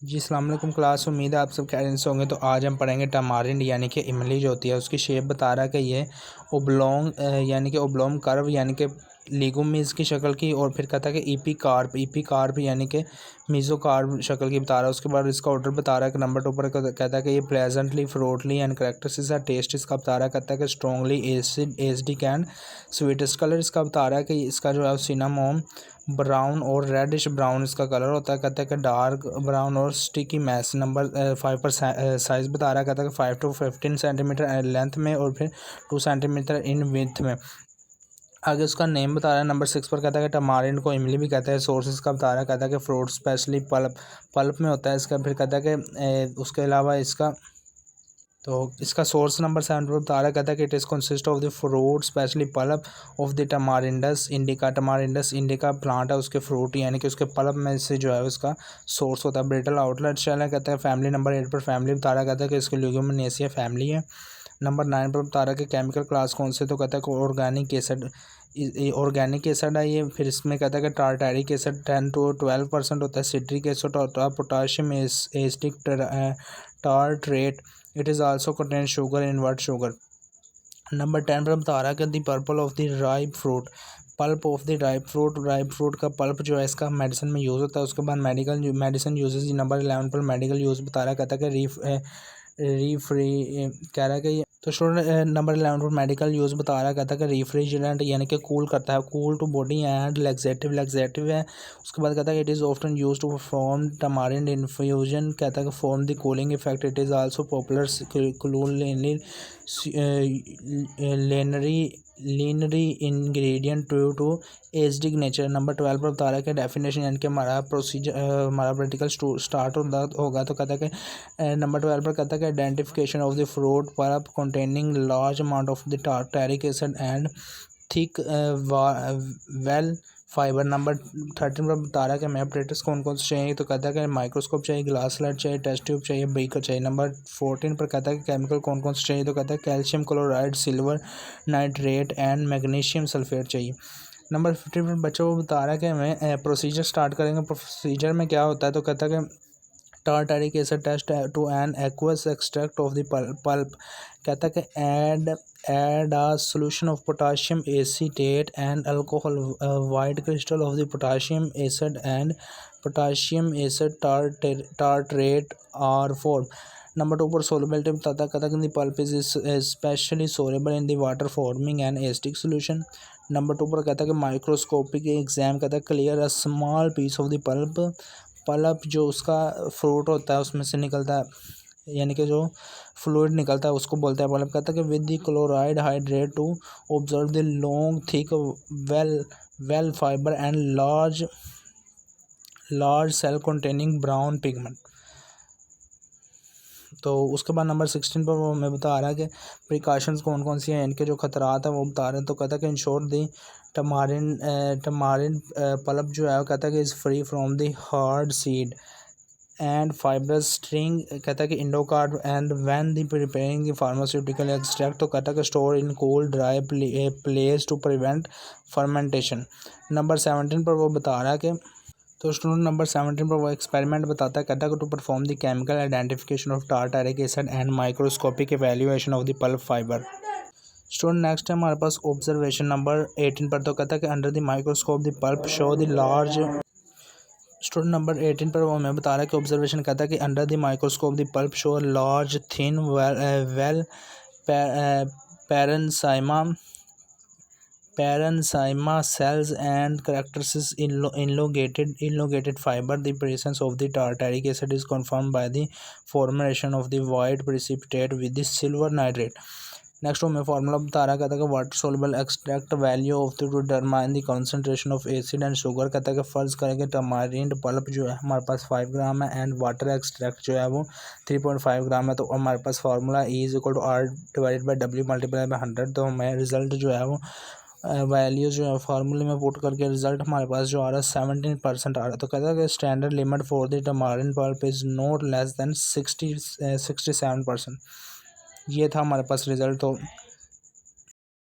जी अस्सलाम वालेकुम क्लास, उम्मीद है आप सब खैरियत से होंगे। तो आज हम पढ़ेंगे टमारिंड यानी कि इमली जो होती है उसकी शेप बता रहा है कि ये ओब्लोंग यानी कि ओब्लोंग कर्व यानी कि लेगुमिस की शक्ल की, और फिर कहता है कि ईपी कार्प यानी कि मीज़ो कार्प शक्ल की बता रहा है। उसके बाद इसका ऑर्डर बता रहा है कि नंबर 2 पर कहता है कि ये प्लेजेंटली फ्रूटली एंड करेक्टरिस्टिक्स है। टेस्ट इसका बता रहा है, कहता है कि strongly acidic and sweetest. Colour इसका बता रहा है कि इसका जो है सिनामोम ब्राउन और रेडिश ब्राउन इसका कलर होता है। कहता है कि डार्क ब्राउन और स्टिकी मैस। नंबर 5 पर साइज़ बता रहा है, कहता है कि 5 to 15 सेंटीमीटर लेंथ में और फिर 2 सेंटीमीटर इन विड्थ में। आगे उसका नेम बता रहा है। नंबर 6 पर कहता है कि टमारिंड को इमली भी कहता है। सोर्सेज का बता रहा है, कहता है कि फ्रूट स्पेशली पल्प में होता है इसका। फिर कहता है कि उसके अलावा इसका सोर्स नंबर 7 पर बता रहा है, कहता है कि it is consist of the fruit specially pulp of the tamarindus indica. Tamarindus indica plant है, उसके फ्रूट यानी कि उसके पल्प में से जो है उसका सोर्स होता है। ब्रिटल आउटलेट शेल है। कहता है फैमिली। नंबर 8 पर फैमिली बता रहा है, कहता है कि इसकी ल्यूमिनेसिया फैमिली है। नंबर 9 पर बता रहा है कि केमिकल क्लास कौन से, तो कहता है कि ऑर्गेनिक एसिड है ये। फिर इसमें कहता है कि टार्टारिक एसिड 10 to 12% होता है। सिट्रिक एसिड होता है। Potassium acetic tartrate. It is also contain sugar invert sugar. Number 10 पर बता रहा है कि the purple of the ripe fruit. Pulp of the ripe fruit का पल्प जो है इसका मेडिसिन में यूज़ होता है। उसके बाद मेडिसिन यूजेस। नंबर 11 पर मेडिकल यूज़ बता रहा है, कहता है कि कह रहा है कि तो स्टूडेंट नंबर 11 पर मेडिकल यूज़ बता रहा है, कहता है कि रिफ्रिजरेंट यानी कि कूल करता है, cool to body and laxative है। उसके बाद कहता है कि it is often use to perform tamarind infusion. कहता है कि form the cooling effect. It is also popular culinary ingredient due to acidic nature. Number 12 पर बता रहा है कि डेफिनेशन यानी कि हमारा प्रोसीजर हमारा प्रैक्टिकल स्टार्ट होगा। तो कहता है कि नंबर 12 पर कहता है कि identification of the fruit pulp containing large amount of the tartaric acid and thick well fibre. Number 13 पर बता रहा है कि हमें ऑपरेटर्स कौन कौन से चाहिए। तो कहता है कि माइक्रोस्कोप चाहिए, ग्लास स्लाइड चाहिए, टेस्ट ट्यूब चाहिए, बीकर चाहिए। नंबर 14 पर कहता है कि केमिकल कौन कौन से चाहिए। तो कहता है calcium chloride, silver nitrate and magnesium sulphate चाहिए। नंबर 15 पर बच्चों को बता रहा है कि हमें प्रोसीजर स्टार्ट करेंगे। प्रोसीजर में क्या होता है, तो कहता है कि tartaric acid test to an aqueous extract of the pulp। कहता है कि add a solution of potassium acetate and alcohol, white crystal of the potassium acid and potassium acid tartrate are formed। Number 2 पर solubility बताता है, कहता है कि the pulp is especially soluble in the water forming an acidic solution। Number 2 पर कहता है कि माइक्रोस्कोपिक एग्जाम, कहता है clear a small piece of the pulp जो उसका फ्रूट होता है उसमें से निकलता है यानी कि जो फ्लूइड निकलता है उसको बोलते हैं पल्प। कहता है कि with the chloride hydrate to observe the long thick well fiber and large cell containing brown pigment. तो उसके बाद नंबर 16 पर वो हमें बता रहा है कि प्रिकॉशंस कौन कौन सी हैं, इनके जो खतरात हैं वो बता रहे हैं। तो कहता है कि इंश्योर दी टमारिन पल्प जो है वो कहता है कि is free from the hard seed and fibrous string. कहता है कि endocarp and when the preparing the pharmaceutical extract. तो कहता है कि store in cold dry place to prevent fermentation. Number 17 पर वो बता रहा है कि तो स्टूडेंट नंबर 17 पर वो एक्सपेरिमेंट बताता है, कहता है कि to perform the chemical identification of tartaric acid and microscopic evaluation of the pulp fiber. Student next है हमारे पास ऑब्जर्वेशन नंबर 18 पर। तो कहता है कि under the microscope the pulp show the large. Student number 18 पर वो हमें बता रहा है कि ऑब्जर्वेशन कहता है कि under the microscope the pulp show large thin walled parenchyma parenchyma cells and characterizes elongated fiber. The presence of the tartaric acid is confirmed by the formation of the white precipitate with the silver nitrate। Next हमें formula बता रहा कहता है कि water soluble extract value of the two determine the concentration of acid and sugar. कहता है कि फ़र्ज़ करेंगे टमारिंड पल्प जो है हमारे पास 5 ग्राम है एंड वाटर एक्सट्रैक्ट जो है वो 3.5 ग्राम है। तो हमारे पास formula E is equal to R divided by W multiply by 100। तो हमें रिजल्ट जो है वो वैल्यू जो है फार्मूले में पुट करके रिजल्ट हमारे पास जो आ रहा है 17% आ रहा है। तो कहता है कि standard limit for the tamarind pulp is not less than 67%। ये था हमारे पास रिजल्ट। तो